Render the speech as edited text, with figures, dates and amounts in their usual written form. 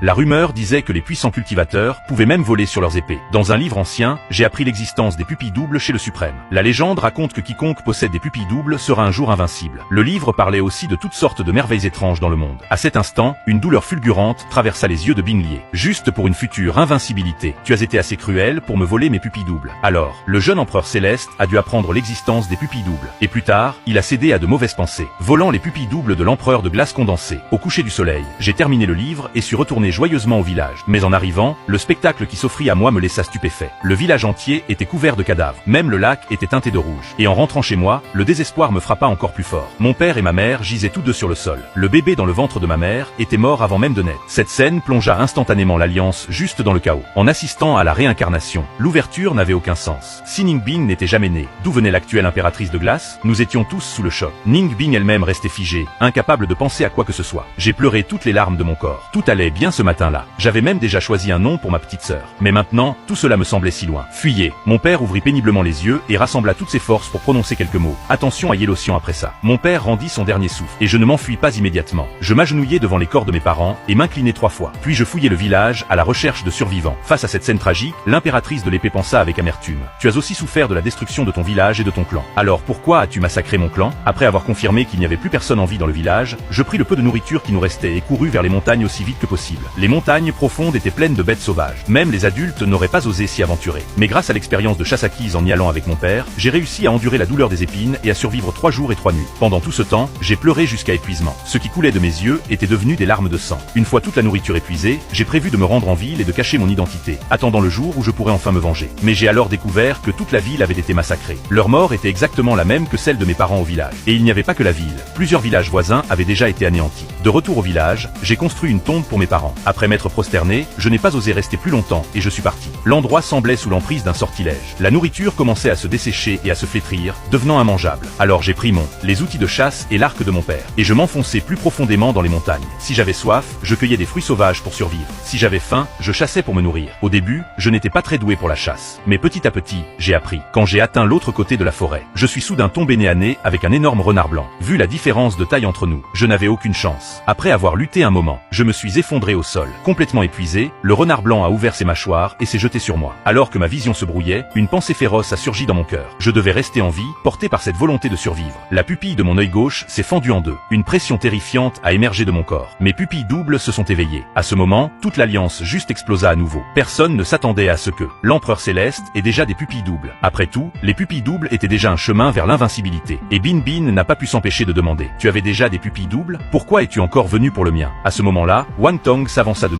La rumeur disait que les puissants cultivateurs pouvaient même voler sur leurs épées. Dans un livre ancien, j'ai appris l'existence des pupilles doubles chez le suprême. La légende raconte que quiconque possède des pupilles doubles sera un jour invincible. Le livre parlait aussi de toutes sortes de merveilles étranges dans le monde. À cet instant, une douleur fulgurante traversa les yeux de Binglier. Juste pour une future invincibilité, tu as été assez cruel pour me voler mes pupilles doubles. Alors, le jeune empereur céleste a dû apprendre l'existence des pupilles doubles. Et plus tard, il a cédé à de mauvaises pensées, volant les pupilles doubles de l'empereur de glace condensée. Au coucher du soleil, j'ai terminé le livre et suis retourné joyeusement au village. Mais en arrivant, le spectacle qui s'offrit à moi me laissa stupéfait. Le village entier était couvert de cadavres. Même le lac était teinté de rouge. Et en rentrant chez moi, le désespoir me frappa encore plus fort. Mon père et ma mère gisaient tous deux sur le sol. Le bébé dans le ventre de ma mère était mort avant même de naître. Cette scène plongea instantanément l'Alliance juste dans le chaos. En assistant à la réincarnation, l'ouverture n'avait aucun sens. Si Ningbing n'était jamais née, d'où venait l'actuelle impératrice de glace? Nous étions tous sous le choc. Ningbing elle-même restait figée, incapable de penser à quoi que ce soit. J'ai pleuré toutes les larmes de mon corps. Tout allait bien ce matin-là. J'avais même déjà choisi un nom pour ma petite sœur. Mais maintenant, tout cela me semblait si loin. Fuyez. Mon père ouvrit péniblement les yeux et rassembla toutes ses forces pour prononcer quelques mots. Attention à Yellowsion après ça. Mon père rendit son dernier souffle. Et je ne m'enfuis pas immédiatement. Je m'agenouillai devant les corps de mes parents et m'inclinai 3 fois. Puis je fouillai le village à la recherche de survivants. Face à cette scène tragique, l'impératrice de l'épée pensa avec amertume. Tu as aussi souffert de la destruction de ton village et de ton clan. Alors pourquoi as-tu massacré mon clan? Après avoir confirmé qu'il n'y avait plus personne en vie dans le village, je pris le peu de nourriture qui nous restait et courus vers les montagnes aussi vite que possible. Les montagnes profondes étaient pleines de bêtes sauvages. Même les adultes n'auraient pas osé s'y aventurer. Mais grâce à l'expérience de chasse acquise en y allant avec mon père, j'ai réussi à endurer la douleur des épines et à survivre 3 jours et 3 nuits. Pendant tout ce temps, j'ai pleuré jusqu'à épuisement. Ce qui coulait de mes yeux était devenu des larmes de sang. Une fois toute la nourriture épuisée, j'ai prévu de me rendre en ville et de cacher mon identité, attendant le jour où je pourrais enfin me venger. Mais j'ai alors découvert que toute la ville avait été massacrée. Leur mort était exactement la même que celle de mes parents au village. Et il n'y avait pas que la ville. Plusieurs villages voisins avaient déjà été anéantis. De retour au village, j'ai construit une tombe pour mes parents. Après m'être prosterné, je n'ai pas osé rester plus longtemps et je suis parti. L'endroit semblait sous l'emprise d'un sortilège. La nourriture commençait à se dessécher et à se flétrir, devenant immangeable. Alors j'ai pris les outils de chasse et l'arc de mon père. Et je m'enfonçai plus profondément dans les montagnes. Si j'avais soif, je cueillais des fruits sauvages pour survivre. Si j'avais faim, je chassais pour me nourrir. Au début, je n'étais pas très doué pour la chasse. Mais petit à petit, j'ai appris. Quand j'ai atteint l'autre côté de la forêt, je suis soudain tombé nez à nez avec un énorme renard blanc. Vu la différence de taille entre nous, je n'avais aucune chance. Après avoir lutté un moment, je me suis effondré au sol. Complètement épuisé, le renard blanc a ouvert ses mâchoires et s'est jeté sur moi. Alors que ma vision se brouillait, une pensée féroce a surgi dans mon cœur. Je devais rester en vie, porté par cette volonté de survivre. La pupille de mon œil gauche s'est fendue en deux. Une pression terrifiante a émergé de mon corps. Mes pupilles doubles se sont éveillées. À ce moment, toute l'Alliance juste explosa à nouveau. Personne ne s'attendait à ce que l'Empereur Céleste ait déjà des pupilles doubles. Après tout, les pupilles doubles étaient déjà un chemin vers l'invincibilité. Et Bin Bin n'a pas pu s'empêcher de demander. Tu avais déjà des pupilles doubles? Pourquoi es-tu encore venu pour le mien? À ce moment-là, Wang Tong s'avança de